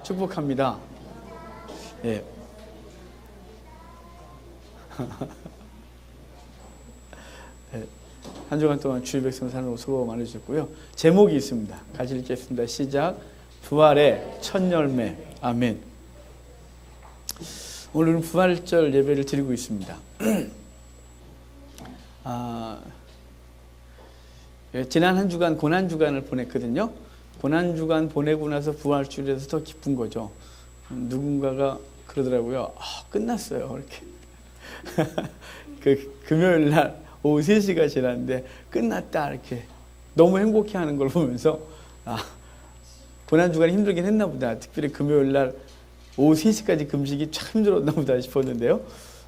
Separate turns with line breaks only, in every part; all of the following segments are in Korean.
축복합니다. 예. 네, 한 주간 동안 주의 백성 사는 수고 많으셨고요. 제목이 있습니다. 같이 읽겠습니다. 시작. 부활의 첫 열매. 아멘. 오늘은 부활절 예배를 드리고 있습니다. 지난 한 주간 고난주간을 보냈거든요. 고난주간 보내고 나서 부활주일에서 더 기쁜 거죠. 누군가가 그러더라고요. 끝났어요. 이렇게. 금요일 날 오후 3시가 지났는데 끝났다. 이렇게 너무 행복해 하는 걸 보면서 고난주간이 힘들긴 했나 보다. 특별히 금요일 날 오후 3시까지 금식이 참 힘들었나 보다 싶었는데요.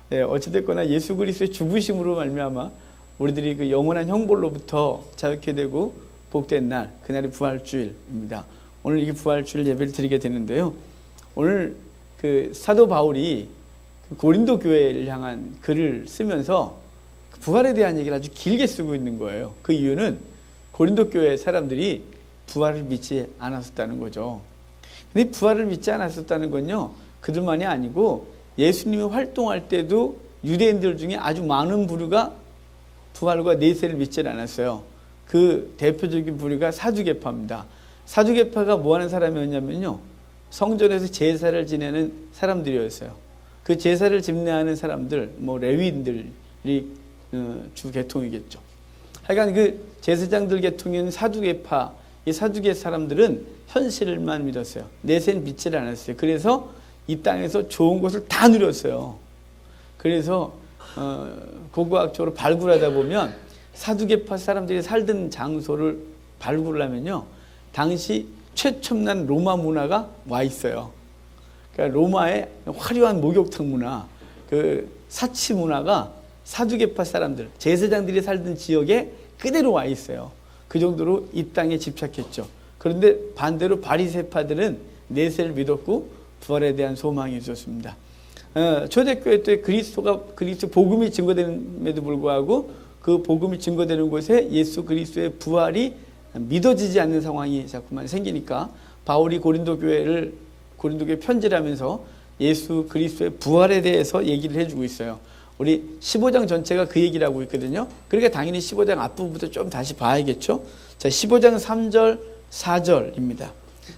네, 어찌됐거나 예수 그리스도의 죽으심으로 말미암아 우리들이 그 영원한 형벌로부터 자유케 되고 복된 날, 그날이 부활주일입니다. 오늘 이 부활주일 예배를 드리게 되는데요. 오늘 그 사도 바울이 고린도 교회를 향한 글을 쓰면서 부활에 대한 얘기를 아주 길게 쓰고 있는 거예요. 그 이유는 고린도 교회 사람들이 부활을 믿지 않았었다는 거죠. 근데 부활을 믿지 않았었다는 건요, 그들만이 아니고 예수님이 활동할 때도 유대인들 중에 아주 많은 부류가 부활과 내세를 믿지 않았어요. 그 대표적인 부류가 사두개파입니다. 사두개파가 뭐 하는 사람이었냐면요, 성전에서 제사를 지내는 사람들이었어요. 그 제사를 집례하는 사람들, 레위인들이 주 계통이겠죠. 하여간 그 제사장들 계통인 사두개파, 이 사두개 사람들은 현실만 믿었어요. 내세는 믿지 않았어요. 그래서 이 땅에서 좋은 것을 다 누렸어요. 그래서 고고학적으로 발굴하다 보면 사두개파 사람들이 살던 장소를 발굴하면요, 당시 최첨단 로마 문화가 와 있어요. 그러니까 로마의 화려한 목욕탕 문화, 그 사치 문화가 사두개파 사람들, 제사장들이 살던 지역에 그대로 와 있어요. 그 정도로 이 땅에 집착했죠. 그런데 반대로 바리새파들은 내세를 믿었고 부활에 대한 소망이 있었습니다. 초대교회 때 그리스도 복음이 증거됨에도 불구하고 그 복음이 증거되는 곳에 예수 그리스도의 부활이 믿어지지 않는 상황이 자꾸만 생기니까 바울이 고린도 교회 편지를 하면서 예수 그리스도의 부활에 대해서 얘기를 해주고 있어요. 우리 15장 전체가 그 얘기를 하고 있거든요. 그러니까 당연히 15장 앞부분부터 좀 다시 봐야겠죠. 자, 15장 3절 4절입니다.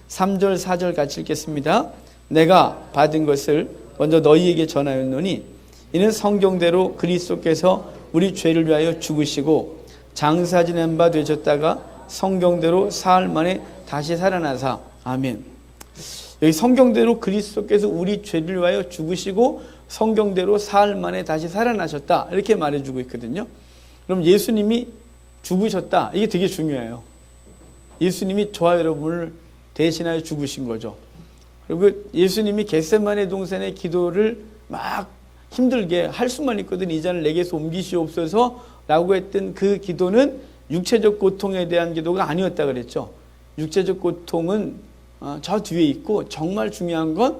3절 4절 같이 읽겠습니다. 내가 받은 것을 먼저 너희에게 전하였노니 이는 성경대로 그리스도께서 우리 죄를 위하여 죽으시고 장사 지낸 바 되셨다가 성경대로 사흘 만에 다시 살아나사. 아멘. 여기 성경대로 그리스도께서 우리 죄를 위하여 죽으시고 성경대로 사흘 만에 다시 살아나셨다, 이렇게 말해주고 있거든요. 그럼 예수님이 죽으셨다, 이게 되게 중요해요. 예수님이 저와 여러분을 대신하여 죽으신 거죠. 그리고 예수님이 겟세마네 동산의 기도를 막 힘들게 할 수만 있거든. 이 잔을 내게서 옮기시옵소서 라고 했던 그 기도는 육체적 고통에 대한 기도가 아니었다 그랬죠. 육체적 고통은 저 뒤에 있고, 정말 중요한 건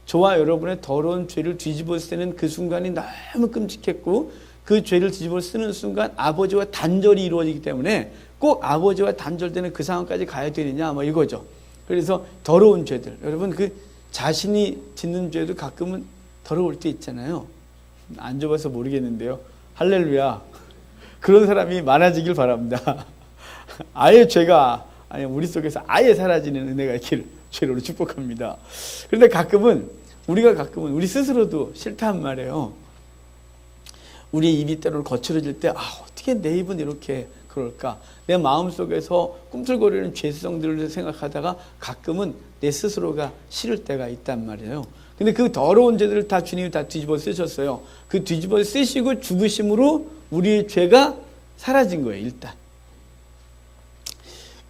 저와 여러분의 더러운 죄를 뒤집어 쓰는 그 순간이 너무 끔찍했고, 그 죄를 뒤집어 쓰는 순간 아버지와 단절이 이루어지기 때문에 꼭 아버지와 단절되는 그 상황까지 가야 되느냐, 이거죠. 그래서 더러운 죄들, 여러분 그 자신이 짓는 죄도 가끔은 더러울 때 있잖아요. 안 줘봐서 모르겠는데요. 할렐루야. 그런 사람이 많아지길 바랍니다. 아예 죄가 우리 속에서 아예 사라지는 은혜가 있기를 죄로 축복합니다. 그런데 가끔은 우리 스스로도 싫단 말이에요. 우리의 입이 때로는 거칠어질 때 어떻게 내 입은 이렇게 그럴까? 내 마음속에서 꿈틀거리는 죄성들을 생각하다가 가끔은 내 스스로가 싫을 때가 있단 말이에요. 근데 그 더러운 죄들을 다 주님이 다 뒤집어 쓰셨어요. 그 뒤집어 쓰시고 죽으심으로 우리의 죄가 사라진 거예요. 일단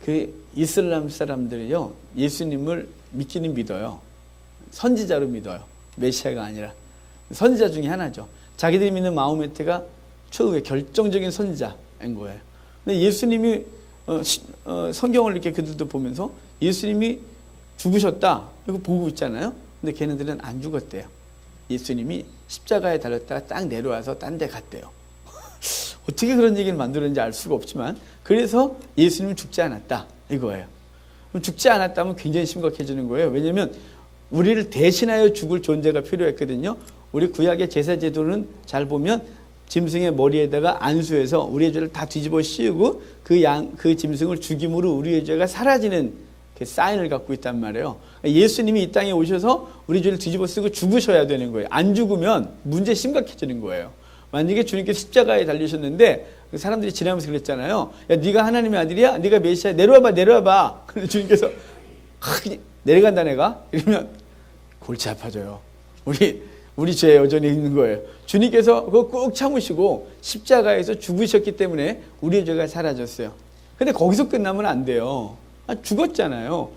그 이슬람 사람들이요, 예수님을 믿기는 믿어요. 선지자로 믿어요. 메시아가 아니라 선지자 중에 하나죠. 자기들이 믿는 마호메트가 최후의 결정적인 선지자인 거예요. 근데 예수님이 성경을 이렇게 그들도 보면서 예수님이 죽으셨다 이거 보고 있잖아요. 근데 걔네들은 안 죽었대요. 예수님이 십자가에 달렸다가 딱 내려와서 딴 데 갔대요. 어떻게 그런 얘기를 만들었는지 알 수가 없지만, 그래서 예수님은 죽지 않았다 이거예요. 그럼 죽지 않았다면 굉장히 심각해지는 거예요. 왜냐하면 우리를 대신하여 죽을 존재가 필요했거든요. 우리 구약의 제사 제도는 잘 보면 짐승의 머리에다가 안수해서 우리의 죄를 다 뒤집어 씌우고 그 짐승을 죽임으로 우리의 죄가 사라지는 그 사인을 갖고 있단 말이에요. 예수님이 이 땅에 오셔서 우리 죄를 뒤집어 쓰고 죽으셔야 되는 거예요. 안 죽으면 문제 심각해지는 거예요. 만약에 주님께서 십자가에 달리셨는데 사람들이 지나면서 그랬잖아요. 야, 네가 하나님의 아들이야? 네가 메시아야? 내려와봐. 그런데 주님께서 내려간다 내가? 이러면 골치 아파져요. 우리 죄 여전히 있는 거예요. 주님께서 그거 꾹 참으시고 십자가에서 죽으셨기 때문에 우리의 죄가 사라졌어요. 근데 거기서 끝나면 안 돼요. 죽었잖아요.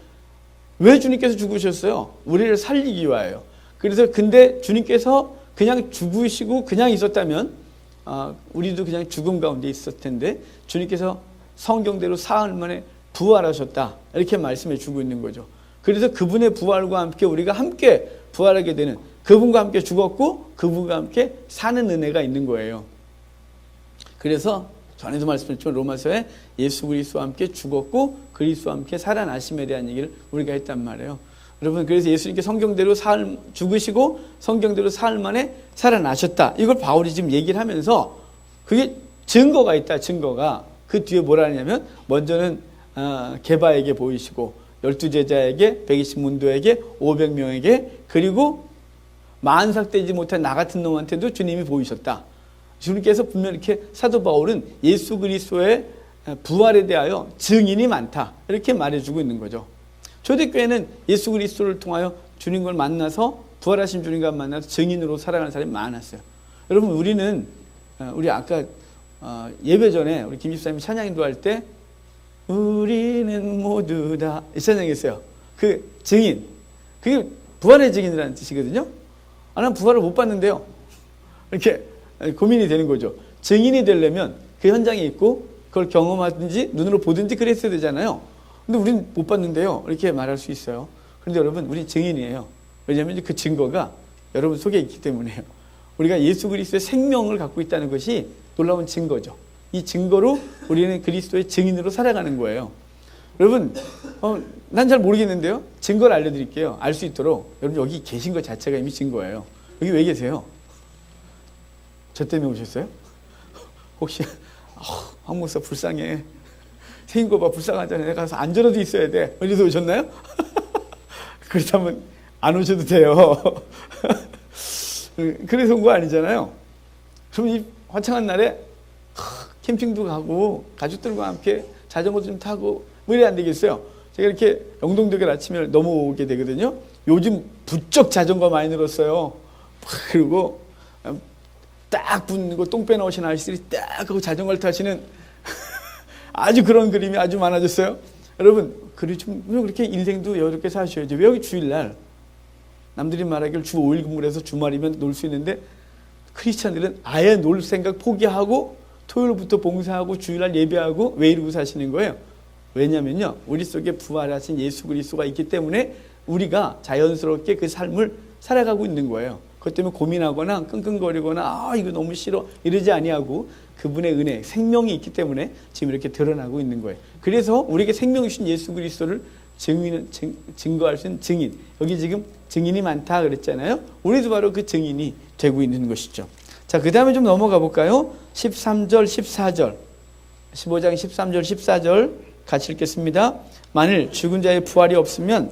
왜 주님께서 죽으셨어요? 우리를 살리기 위하여. 그래서 근데 주님께서 그냥 죽으시고 그냥 있었다면 우리도 그냥 죽음 가운데 있었을 텐데 주님께서 성경대로 사흘 만에 부활하셨다. 이렇게 말씀해 주고 있는 거죠. 그래서 그분의 부활과 함께 우리가 함께 부활하게 되는, 그분과 함께 죽었고 그분과 함께 사는 은혜가 있는 거예요. 그래서 전에도 말씀드렸지만 로마서에 예수 그리스도와 함께 죽었고 그리스도와 함께 살아나심에 대한 얘기를 우리가 했단 말이에요. 여러분, 그래서 예수님께 성경대로 죽으시고 성경대로 사흘 만에 살아나셨다. 이걸 바울이 지금 얘기를 하면서 그게 증거가 있다. 증거가. 그 뒤에 뭐라 하냐면 먼저는 게바에게 보이시고 12제자에게 120문도에게 500명에게 그리고 만삭되지 못한 나 같은 놈한테도 주님이 보이셨다. 주님께서 분명 이렇게 사도 바울은 예수 그리스도의 부활에 대하여 증인이 많다. 이렇게 말해주고 있는 거죠. 초대교회는 예수 그리스도를 통하여 주님을 만나서 부활하신 주님과 만나서 증인으로 살아가는 사람이 많았어요. 여러분, 우리 아까 예배 전에 우리 김 집사님이 찬양 인도할 때 우리는 모두 다 이 찬양했어요. 그 증인, 그게 부활의 증인이라는 뜻이거든요. 나는 부활을 못 봤는데요. 이렇게 고민이 되는 거죠. 증인이 되려면 그 현장에 있고 그걸 경험하든지 눈으로 보든지 그랬어야 되잖아요. 근데 우리는 못 봤는데요. 이렇게 말할 수 있어요. 그런데 여러분, 우리 증인이에요. 왜냐하면 그 증거가 여러분 속에 있기 때문에요. 우리가 예수 그리스도의 생명을 갖고 있다는 것이 놀라운 증거죠. 이 증거로 우리는 그리스도의 증인으로 살아가는 거예요. 여러분, 난 잘 모르겠는데요. 증거를 알려드릴게요. 알 수 있도록. 여러분, 여기 계신 것 자체가 이미 증거예요. 여기 왜 계세요? 저 때문에 오셨어요? 혹시 황 목사 불쌍해. 생긴 거 봐, 불쌍하잖아요. 내가 가서 안전해도 있어야 돼. 어디서 오셨나요? 그렇다면 안 오셔도 돼요. 그래서 온 거 아니잖아요. 그럼 이 화창한 날에 캠핑도 가고 가족들과 함께 자전거 좀 타고 뭐 이래 안 되겠어요? 제가 이렇게 영동대교 아침에 넘어오게 되거든요. 요즘 부쩍 자전거 많이 늘었어요. 그리고 딱 붙는 똥 빼놓으신 아저씨들이 딱 하고 자전거를 타시는 아주 그런 그림이 아주 많아졌어요. 여러분, 왜 그렇게 인생도 여유롭게 사셔야죠. 왜 여기 주일날 남들이 말하기를 주 5일 근무를 해서 주말이면 놀 수 있는데 크리스찬들은 아예 놀 생각 포기하고 토요일부터 봉사하고 주일날 예배하고 왜 이러고 사시는 거예요? 왜냐면요, 우리 속에 부활하신 예수 그리스도가 있기 때문에 우리가 자연스럽게 그 삶을 살아가고 있는 거예요. 그것 때문에 고민하거나 끙끙거리거나 이거 너무 싫어 이러지 아니하고 그분의 은혜, 생명이 있기 때문에 지금 이렇게 드러나고 있는 거예요. 그래서 우리에게 생명이 주신 예수 그리스도를 증거할 수 있는 증인, 여기 지금 증인이 많다 그랬잖아요. 우리도 바로 그 증인이 되고 있는 것이죠. 자, 그 다음에 좀 넘어가 볼까요? 13절, 14절, 15장 13절, 14절 같이 읽겠습니다. 만일 죽은 자의 부활이 없으면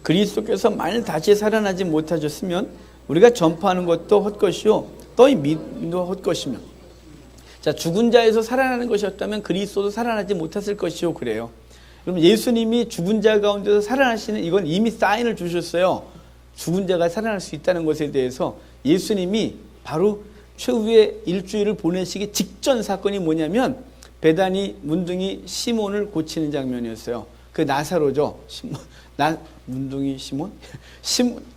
그리스도께서 만일 다시 살아나지 못하셨으면 우리가 전파하는 것도 헛것이요 너희 믿음도 헛것이며. 자, 죽은 자에서 살아나는 것이었다면 그리스도도 살아나지 못했을 것이요 그래요. 그럼 예수님이 죽은 자 가운데서 살아나시는, 이건 이미 사인을 주셨어요. 죽은 자가 살아날 수 있다는 것에 대해서 예수님이 바로 최후의 일주일을 보내시기 직전 사건이 뭐냐면 베다니 문둥이 시몬을 고치는 장면이었어요. 그 나사로죠. 문둥이 시몬?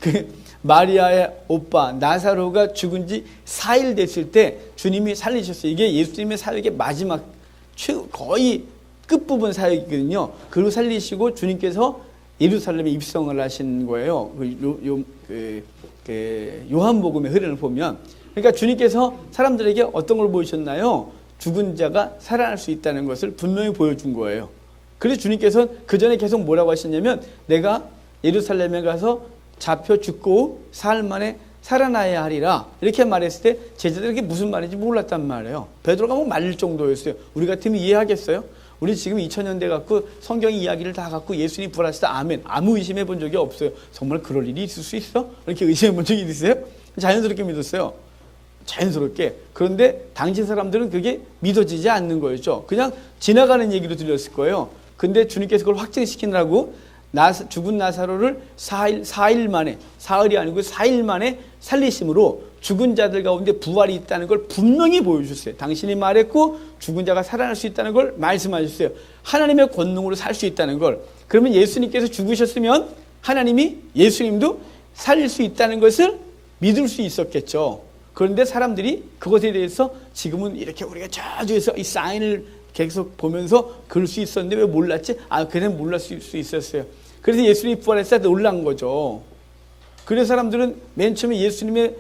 그 마리아의 오빠 나사로가 죽은 지 4일 됐을 때 주님이 살리셨어요. 이게 예수님의 사역의 마지막 거의 끝부분 사역이거든요. 그리고 살리시고 주님께서 예루살렘에 입성을 하신 거예요. 요한복음의 흐름을 보면. 그러니까 주님께서 사람들에게 어떤 걸 보이셨나요? 죽은 자가 살아날 수 있다는 것을 분명히 보여준 거예요. 그래서 주님께서는 그 전에 계속 뭐라고 하셨냐면 내가 예루살렘에 가서 잡혀 죽고 사흘 만에 살아나야 하리라 이렇게 말했을 때 제자들이 그게 무슨 말인지 몰랐단 말이에요. 베드로가 뭐 말릴 정도였어요. 우리 같으면 이해하겠어요? 우리 지금 2000년대 갖고 성경 이야기를 다 갖고 예수님 부활하시다 아멘 아무 의심해 본 적이 없어요. 정말 그럴 일이 있을 수 있어? 이렇게 의심해 본 적이 있으세요? 자연스럽게 믿었어요. 자연스럽게. 그런데 당시 사람들은 그게 믿어지지 않는 거였죠. 그냥 지나가는 얘기로 들렸을 거예요. 근데 주님께서 그걸 확증시키느라고 죽은 나사로를 사흘이 아니고 4일 만에 살리심으로 죽은 자들 가운데 부활이 있다는 걸 분명히 보여주셨어요. 당신이 말했고 죽은 자가 살아날 수 있다는 걸 말씀하셨어요. 하나님의 권능으로 살 수 있다는 걸. 그러면 예수님께서 죽으셨으면 하나님이 예수님도 살릴 수 있다는 것을 믿을 수 있었겠죠. 그런데 사람들이 그것에 대해서 지금은 이렇게 우리가 저주에서 이 사인을 계속 보면서 그럴 수 있었는데 왜 몰랐지? 그냥 몰랐을 수 있었어요. 그래서 예수님이 부활했을 때 놀란 거죠. 그래서 사람들은 맨 처음에 예수님의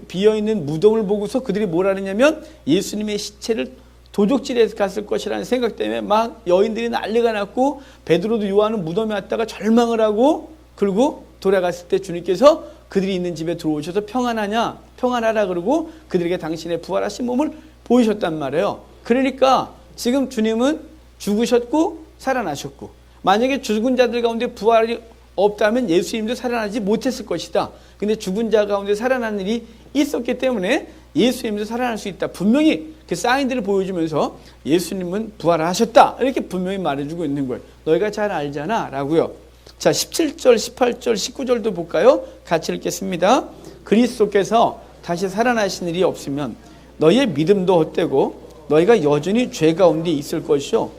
비어있는 무덤을 보고서 그들이 뭐라 하느냐면 예수님의 시체를 도적질해서 갔을 것이라는 생각 때문에 막 여인들이 난리가 났고 베드로도 요한은 무덤에 왔다가 절망을 하고 그리고 돌아갔을 때 주님께서 그들이 있는 집에 들어오셔서 평안하라 그러고 그들에게 당신의 부활하신 몸을 보이셨단 말이에요. 그러니까 지금 주님은 죽으셨고 살아나셨고 만약에 죽은 자들 가운데 부활이 없다면 예수님도 살아나지 못했을 것이다. 근데 죽은 자 가운데 살아나는 일이 있었기 때문에 예수님도 살아날 수 있다. 분명히 그 사인들을 보여주면서 예수님은 부활하셨다. 이렇게 분명히 말해주고 있는 거예요. 너희가 잘 알잖아 라고요. 자, 17절, 18절, 19절도 볼까요? 같이 읽겠습니다. 그리스도께서 다시 살아나신 일이 없으면 너희의 믿음도 헛되고 너희가 여전히 죄 가운데 있을 것이요.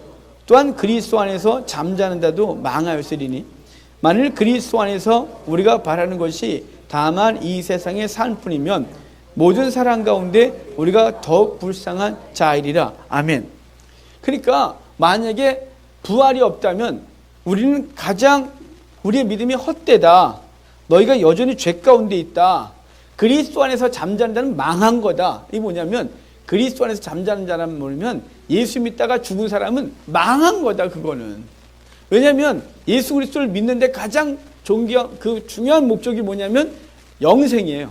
또한 그리스도 안에서 잠자는 자도 망하였으리니 만일 그리스도 안에서 우리가 바라는 것이 다만 이 세상의 삶뿐이면 모든 사람 가운데 우리가 더욱 불쌍한 자이리라. 아멘. 그러니까 만약에 부활이 없다면 우리는 가장 우리의 믿음이 헛되다. 너희가 여전히 죄 가운데 있다. 그리스도 안에서 잠자는 자는 망한 거다. 이게 뭐냐면 그리스도 안에서 잠자는 자라면 뭐냐면 예수 믿다가 죽은 사람은 망한 거다. 그거는. 왜냐하면 예수 그리스도를 믿는데 가장 중요한 목적이 뭐냐면 영생이에요.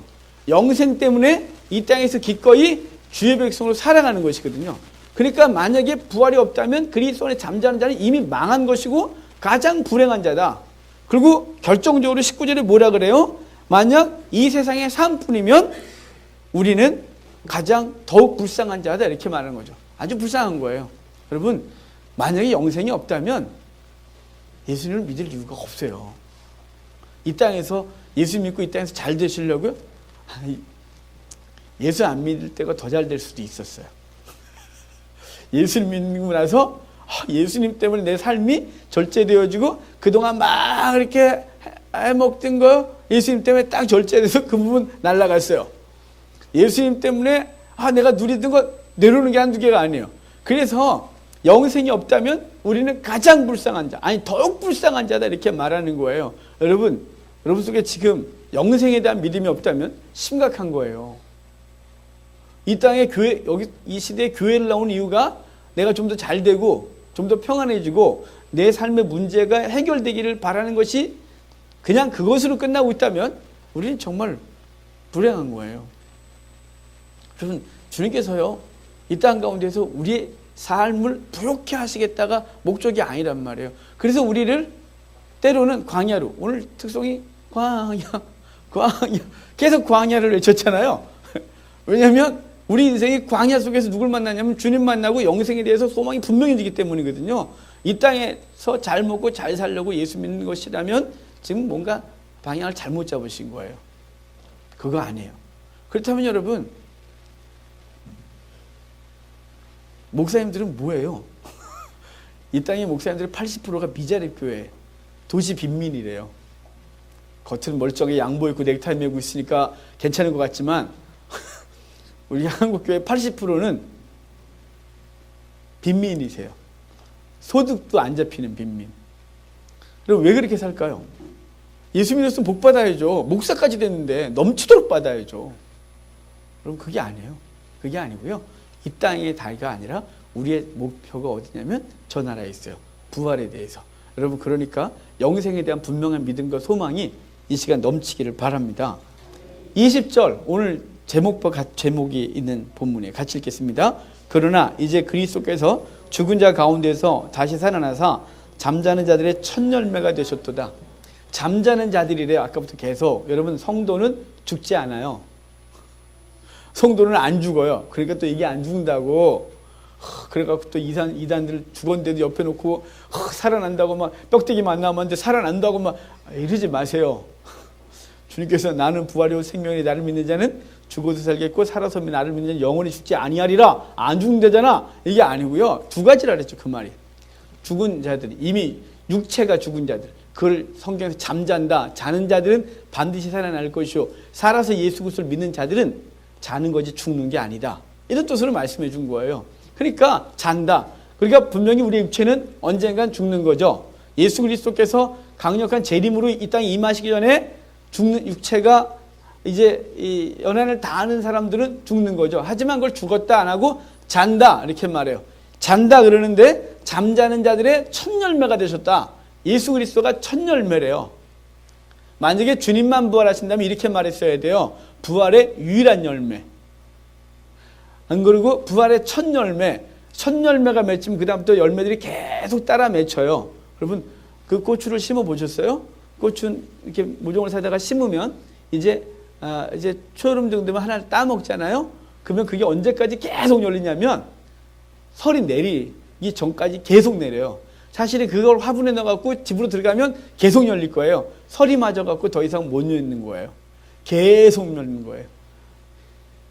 영생 때문에 이 땅에서 기꺼이 주의 백성으로 살아가는 것이거든요. 그러니까 만약에 부활이 없다면 그리스도 안에 잠자는 자는 이미 망한 것이고 가장 불행한 자다. 그리고 결정적으로 19절에 뭐라 그래요? 만약 이 세상의 삶뿐이면 우리는 가장 더욱 불쌍한 자다 이렇게 말하는 거죠. 아주 불쌍한 거예요. 여러분 만약에 영생이 없다면 예수님을 믿을 이유가 없어요. 이 땅에서 예수 믿고 이 땅에서 잘 되시려고요? 예수 안 믿을 때가 더 잘 될 수도 있었어요. 예수를 믿고 나서 예수님 때문에 내 삶이 절제되어지고 그동안 막 이렇게 해먹던 거 예수님 때문에 딱 절제돼서 그 부분 날아갔어요. 예수님 때문에 내가 누리던 거 내려오는 게 한두 개가 아니에요. 그래서 영생이 없다면 우리는 가장 불쌍한 자, 더욱 불쌍한 자다 이렇게 말하는 거예요. 여러분 속에 지금 영생에 대한 믿음이 없다면 심각한 거예요. 이 땅에 교회, 이 시대에 교회를 나온 이유가 내가 좀 더 잘 되고 좀 더 평안해지고 내 삶의 문제가 해결되기를 바라는 것이 그냥 그것으로 끝나고 있다면 우리는 정말 불행한 거예요. 여러분 주님께서요 이 땅 가운데서 우리의 삶을 부욕해 하시겠다가 목적이 아니란 말이에요. 그래서 우리를 때로는 광야로, 오늘 특성이 광야 계속 광야를 외쳤잖아요. 왜냐하면 우리 인생이 광야 속에서 누굴 만나냐면 주님 만나고 영생에 대해서 소망이 분명해지기 때문이거든요. 이 땅에서 잘 먹고 잘 살려고 예수 믿는 것이라면 지금 뭔가 방향을 잘못 잡으신 거예요. 그거 아니에요. 그렇다면 여러분 목사님들은 뭐예요? 이 땅의 목사님들의 80%가 미자립 교회, 도시 빈민이래요. 겉은 멀쩡하게 양보 입고 넥타이 메고 있으니까 괜찮은 것 같지만 우리 한국교회 80%는 빈민이세요. 소득도 안 잡히는 빈민. 그럼 왜 그렇게 살까요? 예수 믿었으면 복 받아야죠. 목사까지 됐는데 넘치도록 받아야죠. 그럼 그게 아니에요. 그게 아니고요. 이 땅의 다리가 아니라 우리의 목표가 어디냐면 저 나라에 있어요. 부활에 대해서. 여러분, 그러니까 영생에 대한 분명한 믿음과 소망이 이 시간 넘치기를 바랍니다. 20절, 오늘 제목이 있는 본문에 같이 읽겠습니다. 그러나 이제 그리스도께서 죽은 자 가운데서 다시 살아나사 잠자는 자들의 첫 열매가 되셨도다. 잠자는 자들이래요. 아까부터 계속. 여러분, 성도는 죽지 않아요. 성도는 안 죽어요. 그러니까 또 이게 안 죽는다고. 그래갖고 또 이단들 죽었는데도 옆에 놓고 살아난다고 막 뼈대기 만나면 살아난다고 막 이러지 마세요. 주님께서 나는 부활이요 생명이 나를 믿는 자는 죽어도 살겠고 살아서 나를 믿는 자는 영원히 죽지 아니하리라. 안 죽는다잖아. 이게 아니고요. 두 가지라 그랬죠. 그 말이. 죽은 자들, 이미 육체가 죽은 자들, 그걸 성경에서 잠잔다. 자는 자들은 반드시 살아날 것이요, 살아서 예수 그리스도를 믿는 자들은 자는 거지 죽는 게 아니다. 이런 뜻으로 말씀해 준 거예요. 그러니까 잔다. 그러니까 분명히 우리 육체는 언젠간 죽는 거죠. 예수 그리스도께서 강력한 재림으로 이 땅에 임하시기 전에 죽는 육체가 이제 이 연한을 다하는 사람들은 죽는 거죠. 하지만 그걸 죽었다 안 하고 잔다 이렇게 말해요. 잔다 그러는데 잠자는 자들의 첫 열매가 되셨다. 예수 그리스도가 첫 열매래요. 만약에 주님만 부활하신다면 이렇게 말했어야 돼요. 부활의 유일한 열매. 안 그러고 부활의 첫 열매가 맺히면 그 다음부터 열매들이 계속 따라 맺혀요. 여러분, 그 고추를 심어 보셨어요? 고추는 이렇게 모종을 사다가 심으면 이제 초여름 정도 되면 하나를 따 먹잖아요. 그러면 그게 언제까지 계속 열리냐면 설이 내리기 전까지 계속 내려요. 사실은 그걸 화분에 넣어갖고 집으로 들어가면 계속 열릴 거예요. 설이 맞아갖고 더 이상 못 열리는 거예요. 계속 열리는 거예요.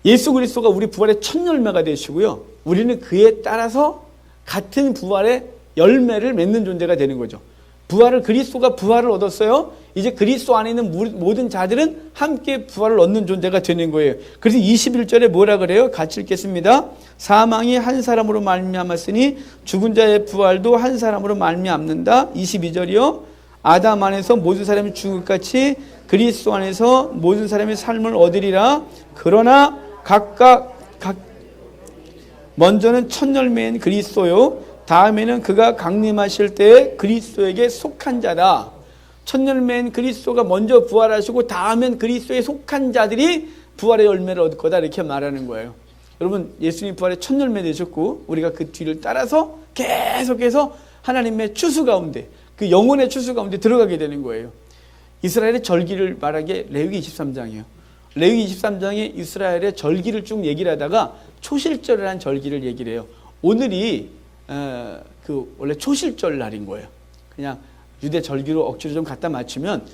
예수 그리스도가 우리 부활의 첫 열매가 되시고요. 우리는 그에 따라서 같은 부활의 열매를 맺는 존재가 되는 거죠. 그리스도가 부활을 얻었어요. 이제 그리스도 안에 있는 모든 자들은 함께 부활을 얻는 존재가 되는 거예요. 그래서 21절에 뭐라 그래요? 같이 읽겠습니다. 사망이 한 사람으로 말미암았으니 죽은 자의 부활도 한 사람으로 말미암는다. 22절이요. 아담 안에서 모든 사람이 죽은 것 같이 그리스도 안에서 모든 사람의 삶을 얻으리라. 그러나 각각 먼저는 첫 열매인 그리스도요, 다음에는 그가 강림하실 때에 그리스도에게 속한 자다. 첫 열매인 그리스도가 먼저 부활하시고 다음엔 그리스도에 속한 자들이 부활의 열매를 얻을 거다 이렇게 말하는 거예요. 여러분, 예수님 부활의 첫 열매 되셨고 우리가 그 뒤를 따라서 계속해서 하나님의 추수 가운데, 그 영혼의 추수 가운데 들어가게 되는 거예요. 이스라엘의 절기를 말하기에 레위기 23장이에요. 레위기 23장에 이스라엘의 절기를 쭉 얘기를 하다가 초실절이라는 절기를 얘기를 해요. 오늘이 원래 초실절 날인 거예요. 그냥 유대 절기로 억지로 좀 갖다 맞추면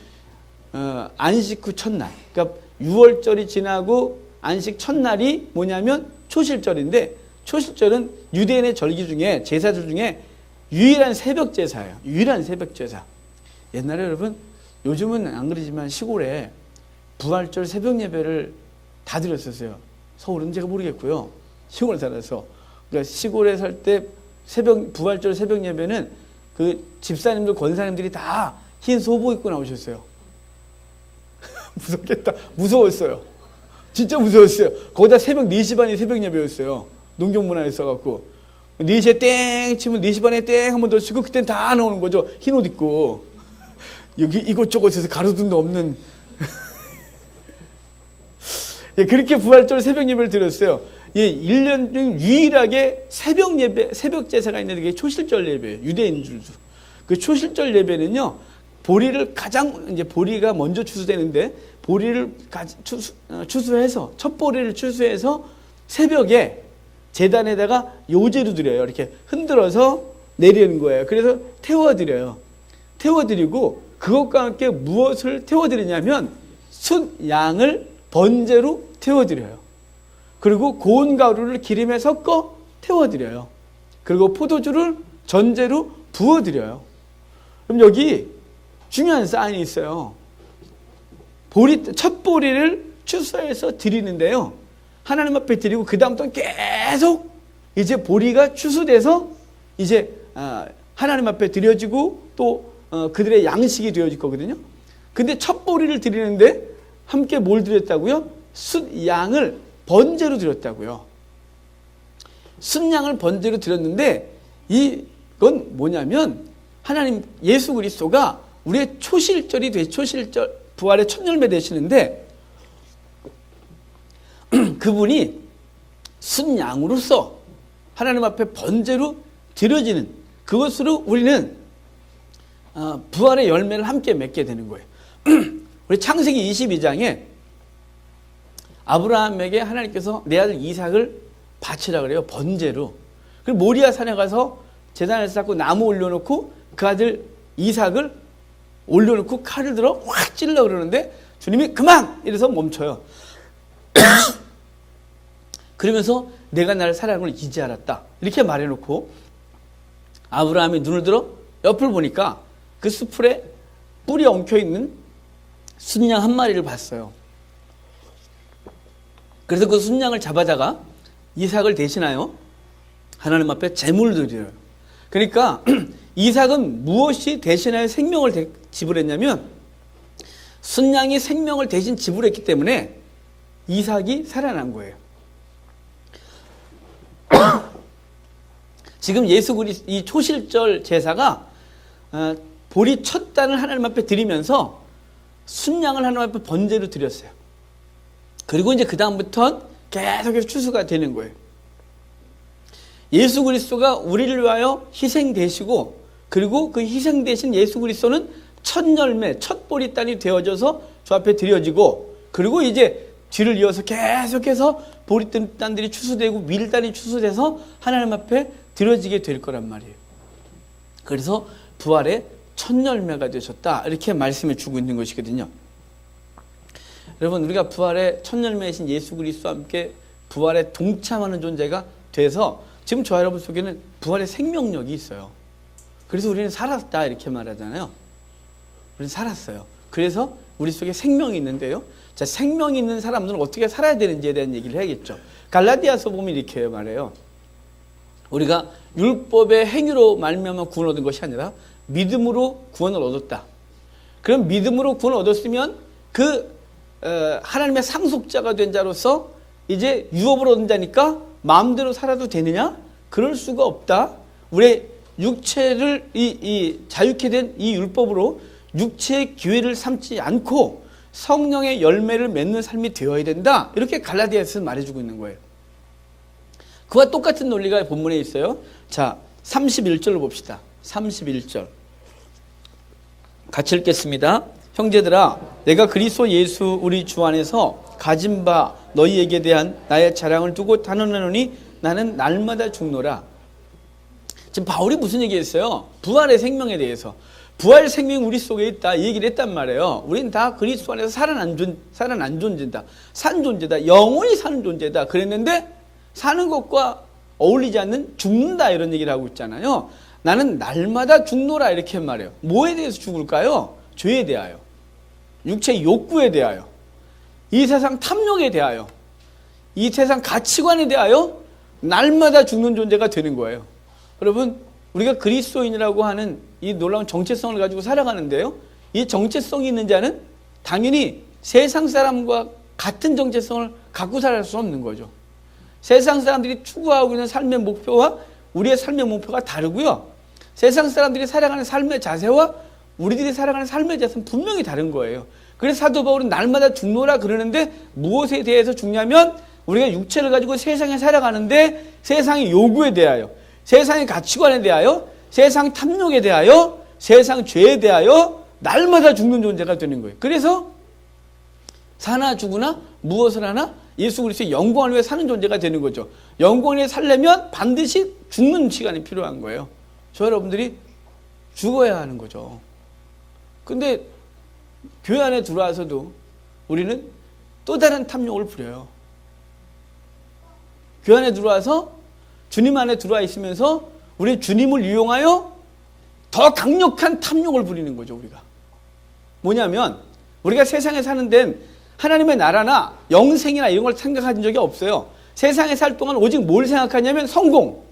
안식 후 첫날, 그러니까 6월절이 지나고 안식 첫날이 뭐냐면 초실절인데, 초실절은 유대인의 절기 중에, 제사들 중에 유일한 새벽 제사예요. 유일한 새벽 제사. 옛날에 여러분, 요즘은 안 그러지만 시골에 부활절 새벽 예배를 다 드렸었어요. 서울은 제가 모르겠고요. 시골에 살아서. 그러니까 시골에 살 때 부활절 새벽 예배는 그 집사님들, 권사님들이 다 흰 소복 입고 나오셨어요. 무섭겠다. 무서웠어요. 진짜 무서웠어요. 거기다 새벽 4시 반에 새벽 예배였어요. 농경문화에 써갖고. 4시에 땡 치면 4시 반에 땡 한 번 더 치고 그땐 다 나오는 거죠. 흰 옷 입고. 여기 이곳저곳에서 가로등도 없는. 예, 그렇게 부활절 새벽 예배를 드렸어요. 예, 1년 중 유일하게 새벽 예배, 새벽 제사가 있는데 그게 초실절 예배예요. 유대인 줄도. 그 초실절 예배는요, 보리가 먼저 추수되는데, 보리를 추수해서, 첫 보리를 추수해서 새벽에 제단에다가 요제로 드려요. 이렇게 흔들어서 내리는 거예요. 그래서 태워드려요. 태워드리고, 그것과 함께 무엇을 태워드리냐면, 숫양을 번제로 태워드려요. 그리고 고운 가루를 기름에 섞어 태워드려요. 그리고 포도주를 전제로 부어드려요. 그럼 여기 중요한 사인이 있어요. 첫 보리를 추수해서 드리는데요, 하나님 앞에 드리고 그 다음부터 계속 이제 보리가 추수돼서 이제 하나님 앞에 드려지고 또 그들의 양식이 되어질 거거든요. 근데 첫 보리를 드리는데 함께 뭘 드렸다고요? 숫양을 번제로 드렸다고요. 순양을 번제로 드렸는데 이건 뭐냐면 하나님 예수 그리스도가 우리의 초실절이 초실절 부활의 첫 열매 되시는데 그분이 순양으로서 하나님 앞에 번제로 드려지는 그것으로 우리는 부활의 열매를 함께 맺게 되는 거예요. 우리 창세기 22장에 아브라함에게 하나님께서 내 아들 이삭을 바치라 그래요. 번제로. 그리고 모리아 산에 가서 제단을 쌓고 나무 올려놓고 그 아들 이삭을 올려놓고 칼을 들어 확 찔러 그러는데 주님이 그만! 이래서 멈춰요. 그러면서 내가 나를 사랑을 이제 알았다. 이렇게 말해놓고 아브라함이 눈을 들어 옆을 보니까 그 수풀에 뿔이 엉켜있는 순양 한 마리를 봤어요. 그래서 그 순양을 잡아다가 이삭을 대신하여 하나님 앞에 제물을 드려요. 그러니까 이삭은 무엇이 대신하여 생명을 지불했냐면 순양이 생명을 대신 지불했기 때문에 이삭이 살아난 거예요. 지금 예수 그리스도 이 초실절 제사가 보리 첫 단을 하나님 앞에 드리면서 순양을 하나님 앞에 번제로 드렸어요. 그리고 이제 그 다음부터는 계속해서 추수가 되는 거예요. 예수 그리스도가 우리를 위하여 희생되시고 그리고 그 희생되신 예수 그리스도는 첫 열매, 첫 보리단이 되어져서 주 앞에 드려지고 그리고 이제 뒤를 이어서 계속해서 보리단들이 추수되고 밀단이 추수돼서 하나님 앞에 드려지게 될 거란 말이에요. 그래서 부활의 첫 열매가 되셨다 이렇게 말씀해 주고 있는 것이거든요. 여러분 우리가 부활의 첫 열매이신 예수 그리스도와 함께 부활에 동참하는 존재가 돼서 지금 저 여러분 속에는 부활의 생명력이 있어요. 그래서 우리는 살았다 이렇게 말하잖아요. 우리는 살았어요. 그래서 우리 속에 생명이 있는데요. 자, 생명이 있는 사람들은 어떻게 살아야 되는지에 대한 얘기를 해야겠죠. 갈라디아서 보면 이렇게 말해요. 우리가 율법의 행위로 말미암아 구원 얻은 것이 아니라 믿음으로 구원을 얻었다. 그럼 믿음으로 구원을 얻었으면 하나님의 상속자가 된 자로서 이제 유업을 얻은 자니까 마음대로 살아도 되느냐? 그럴 수가 없다. 우리의 육체를 자유케 된 이 율법으로 육체의 기회를 삼지 않고 성령의 열매를 맺는 삶이 되어야 된다. 이렇게 갈라디아에서 말해주고 있는 거예요. 그와 똑같은 논리가 본문에 있어요. 자, 31절로 봅시다. 31절. 같이 읽겠습니다. 형제들아, 내가 그리스도 예수 우리 주 안에서 가진 바 너희에게 대한 나의 자랑을 두고 단언하노니 나는 날마다 죽노라. 지금 바울이 무슨 얘기했어요? 부활의 생명에 대해서. 부활 생명이 우리 속에 있다 이 얘기를 했단 말이에요. 우리는 다 그리스도 안에서 살아난 존재다. 산 존재다. 영원히 사는 존재다. 그랬는데 사는 것과 어울리지 않는 죽는다 이런 얘기를 하고 있잖아요. 나는 날마다 죽노라 이렇게 말해요. 뭐에 대해서 죽을까요? 죄에 대하여, 육체의 욕구에 대하여, 이 세상 탐욕에 대하여, 이 세상 가치관에 대하여 날마다 죽는 존재가 되는 거예요. 여러분 우리가 그리스도인이라고 하는 이 놀라운 정체성을 가지고 살아가는데요. 이 정체성이 있는 자는 당연히 세상 사람과 같은 정체성을 갖고 살 수 없는 거죠. 세상 사람들이 추구하고 있는 삶의 목표와 우리의 삶의 목표가 다르고요. 세상 사람들이 살아가는 삶의 자세와 우리들이 살아가는 삶의 자세는 분명히 다른 거예요. 그래서 사도 바울은 날마다 죽노라 그러는데 무엇에 대해서 죽냐면 우리가 육체를 가지고 세상에 살아가는데 세상의 요구에 대하여, 세상의 가치관에 대하여, 세상 탐욕에 대하여, 세상 죄에 대하여 날마다 죽는 존재가 되는 거예요. 그래서 사나 죽으나 무엇을 하나 예수 그리스도의 영광을 위해 사는 존재가 되는 거죠. 영광을 위해 살려면 반드시 죽는 시간이 필요한 거예요. 저 여러분들이 죽어야 하는 거죠. 근데 교회 안에 들어와서도 우리는 또 다른 탐욕을 부려요. 교회 안에 들어와서 주님 안에 들어와 있으면서 우리 주님을 이용하여 더 강력한 탐욕을 부리는 거죠. 우리가 뭐냐면 우리가 세상에 사는 데는 하나님의 나라나 영생이나 이런 걸 생각한 적이 없어요. 세상에 살 동안 오직 뭘 생각하냐면 성공,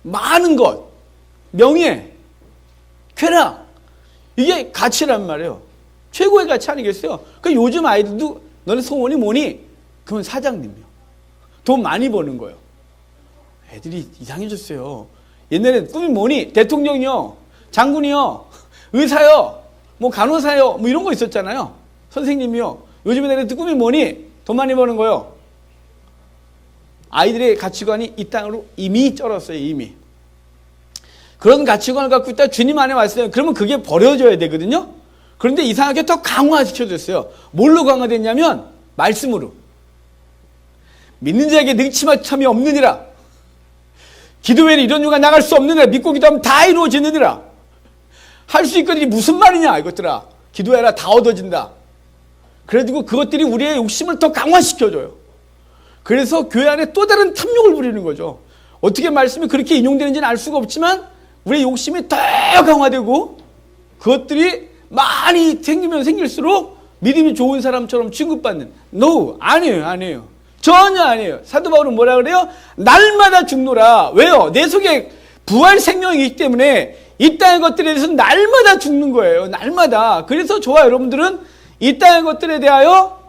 많은 것, 명예, 쾌락, 이게 가치란 말이에요. 최고의 가치 아니겠어요? 그러니까 요즘 아이들도 너네 소원이 뭐니? 그러면 사장님이요. 돈 많이 버는 거예요. 애들이 이상해졌어요. 옛날에 꿈이 뭐니? 대통령이요, 장군이요, 의사요, 뭐 간호사요, 뭐 이런 거 있었잖아요. 선생님이요. 요즘 애들은 꿈이 뭐니? 돈 많이 버는 거요. 아이들의 가치관이 이 땅으로 이미 쩔었어요. 이미. 그런 가치관을 갖고 있다 주님 안에 왔어요. 그러면 그게 버려져야 되거든요. 그런데 이상하게 더 강화시켜줬어요. 뭘로 강화됐냐면 말씀으로. 믿는 자에게 능치마참이 없느니라. 기도 외에는 이런 유가 나갈 수 없느니라. 믿고 기도하면 다 이루어지느니라. 할 수 있거든요. 무슨 말이냐 이것들아. 기도해라 다 얻어진다. 그래가지고 그것들이 우리의 욕심을 더 강화시켜줘요. 그래서 교회 안에 또 다른 탐욕을 부리는 거죠. 어떻게 말씀이 그렇게 인용되는지는 알 수가 없지만 우리의 욕심이 더 강화되고 그것들이 많이 생기면 생길수록 믿음이 좋은 사람처럼 취급받는. No, 아니에요. 전혀 아니에요. 사도 바울은 뭐라 그래요? 날마다 죽노라. 왜요? 내 속에 부활 생명이 있기 때문에 이 땅의 것들에 대해서 날마다 죽는 거예요. 날마다. 그래서 저와 여러분들은 이 땅의 것들에 대하여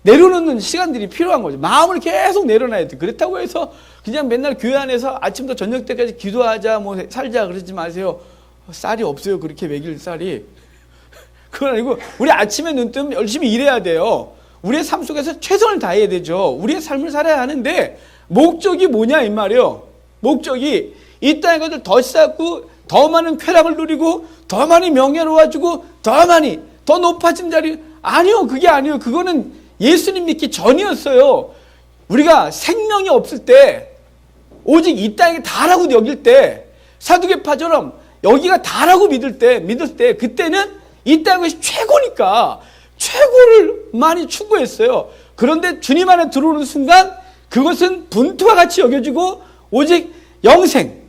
내려놓는 시간들이 필요한 거죠. 마음을 계속 내려놔야 돼. 그렇다고 해서 그냥 맨날 교회 안에서 아침부터 저녁 때까지 기도하자, 뭐 살자 그러지 마세요. 쌀이 없어요. 그렇게 먹일 쌀이. 그건 아니고 우리 아침에 눈 뜨면 열심히 일해야 돼요. 우리의 삶 속에서 최선을 다해야 되죠. 우리의 삶을 살아야 하는데 목적이 뭐냐 이 말이에요. 목적이 이 땅의 것을 더 쌓고 더 많은 쾌락을 누리고 더 많이 명예로워지고 더 높아진 자리. 아니요. 그게 아니에요. 그거는 예수님 믿기 전이었어요. 우리가 생명이 없을 때 오직 이 땅이 다라고 여길 때 사두개파처럼 여기가 다라고 믿을 때 그때는 이 땅의 것이 최고니까 최고를 많이 추구했어요. 그런데 주님 안에 들어오는 순간 그것은 분투와 같이 여겨지고 오직 영생,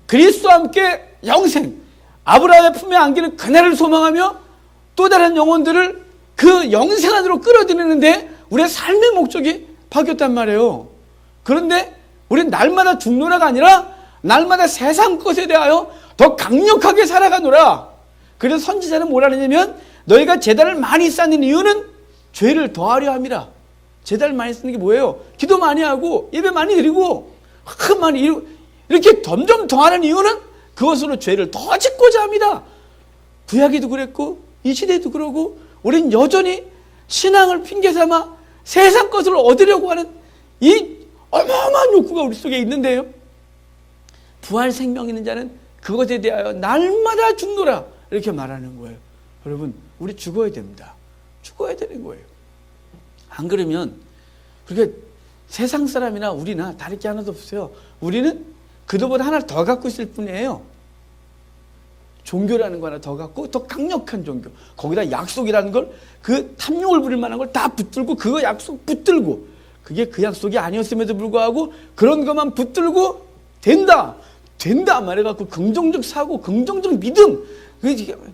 그리스도와 함께 영생, 아브라함의 품에 안기는 그날을 소망하며 또 다른 영혼들을 그 영생 안으로 끌어들이는데 우리의 삶의 목적이 바뀌었단 말이에요. 그런데 우리는 날마다 죽노라가 아니라 날마다 세상 것에 대하여 더 강력하게 살아가노라. 그래서 선지자는 뭐라 하냐면 너희가 제단을 많이 쌓는 이유는 죄를 더하려 함이라. 제단을 많이 쓰는 게 뭐예요? 기도 많이 하고 예배 많이 드리고 많이 이렇게 점점 더하는 이유는 그것으로 죄를 더 짓고자 합니다. 구약에도 그랬고 이 시대에도 그러고 우린 여전히 신앙을 핑계삼아 세상 것을 얻으려고 하는 이 어마어마한 욕구가 우리 속에 있는데요. 부활 생명 있는 자는 그것에 대하여 날마다 죽노라 이렇게 말하는 거예요. 여러분 우리 죽어야 됩니다. 죽어야 되는 거예요. 안 그러면 그렇게 세상 사람이나 우리나 다를 게 하나도 없어요. 우리는 그들보다 하나를 더 갖고 있을 뿐이에요. 종교라는 거 하나 더 갖고 더 강력한 종교. 거기다 약속이라는 걸 그 탐욕을 부릴 만한 걸 다 붙들고 그거 약속 붙들고 그게 그 약속이 아니었음에도 불구하고 그런 것만 붙들고 된다 말해갖고 긍정적 사고 긍정적 믿음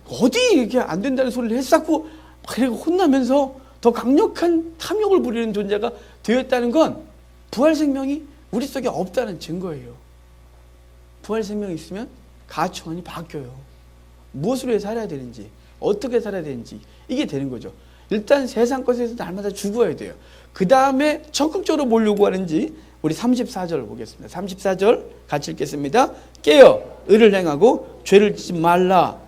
어디 이렇게 안 된다는 소리를 했었고 그리고 혼나면서 더 강력한 탐욕을 부리는 존재가 되었다는 건 부활 생명이 우리 속에 없다는 증거예요. 부활 생명이 있으면 가치관이 바뀌어요. 무엇으로 살아야 되는지 어떻게 살아야 되는지 이게 되는 거죠. 일단 세상 것에서 날마다 죽어야 돼요. 그 다음에 적극적으로 뭘 요구하는지 우리 34절 보겠습니다. 34절 같이 읽겠습니다. 깨어 의를 행하고 죄를 짓지 말라.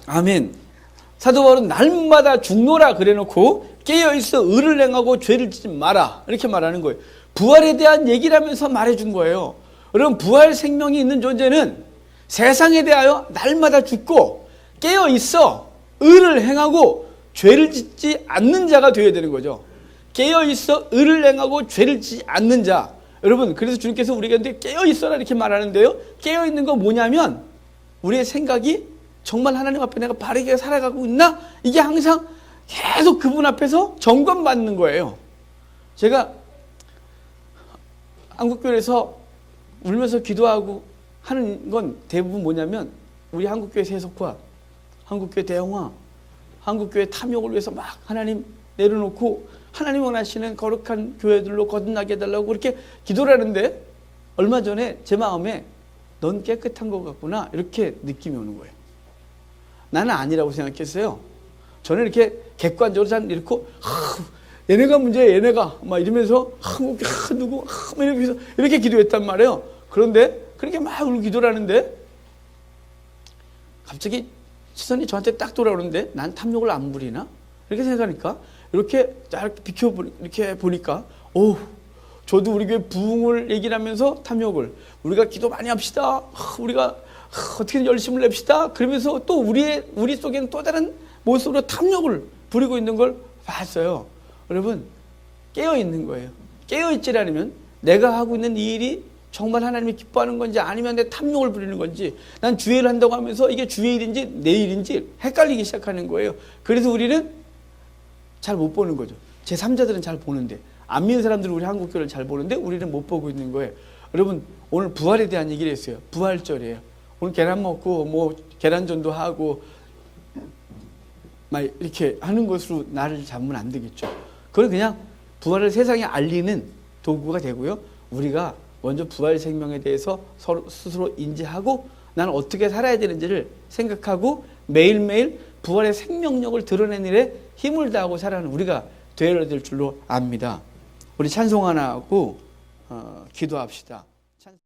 아멘. 사도 바울은 날마다 죽노라 그래놓고 깨어있어 의를 행하고 죄를 짓지 마라 이렇게 말하는 거예요. 부활에 대한 얘기를 하면서 말해준 거예요. 여러분 부활 생명이 있는 존재는 세상에 대하여 날마다 죽고 깨어있어 의를 행하고 죄를 짓지 않는 자가 되어야 되는 거죠. 깨어있어 의를 행하고 죄를 짓지 않는 자. 여러분 그래서 주님께서 우리에게 깨어있어라 이렇게 말하는데요. 깨어있는 건 뭐냐면 우리의 생각이 정말 하나님 앞에 내가 바르게 살아가고 있나? 이게 항상 계속 그분 앞에서 점검받는 거예요. 제가 한국교회에서 울면서 기도하고 하는 건 대부분 뭐냐면 우리 한국교회 세속화, 한국교회 대형화, 한국교회 탐욕을 위해서 막 하나님 내려놓고 하나님 원하시는 거룩한 교회들로 거듭나게 해달라고 그렇게 기도를 하는데 얼마 전에 제 마음에 넌 깨끗한 것 같구나 이렇게 느낌이 오는 거예요. 나는 아니라고 생각했어요. 저는 이렇게 객관적으로 잘 이렇게 얘네가 문제야, 얘네가. 막 이러면서, 누구, 이렇게 기도했단 말이에요. 그런데, 그렇게 막 울고 기도를 하는데, 갑자기 시선이 저한테 딱 돌아오는데, 난 탐욕을 안 부리나? 이렇게 생각하니까, 이렇게 딱 이렇게 보니까, 저도 우리 교회 부흥을 얘기를 하면서 탐욕을, 우리가 기도 많이 합시다. 우리가 어떻게든 열심을 냅시다. 그러면서 또 우리 속에는 또 다른 모습으로 탐욕을 부리고 있는 걸 봤어요. 여러분, 깨어있는 거예요. 깨어있지 않으면 내가 하고 있는 이 일이 정말 하나님이 기뻐하는 건지 아니면 내 탐욕을 부리는 건지, 난 주일을 한다고 하면서 이게 주의 일인지 내 일인지 헷갈리기 시작하는 거예요. 그래서 우리는 잘 못 보는 거죠. 제3자들은 잘 보는데, 안 믿는 사람들은 우리 한국교회를 잘 보는데 우리는 못 보고 있는 거예요. 여러분, 오늘 부활에 대한 얘기를 했어요. 부활절이에요. 오늘 계란 먹고 뭐 계란전도 하고 막 이렇게 하는 것으로 나를 잡으면 안 되겠죠. 그건 그냥 부활을 세상에 알리는 도구가 되고요. 우리가 먼저 부활 생명에 대해서 서로 스스로 인지하고 나는 어떻게 살아야 되는지를 생각하고 매일매일 부활의 생명력을 드러내는 일에 힘을 다하고 살아가는 우리가 되어야 될 줄로 압니다. 우리 찬송 하나 하고 기도합시다.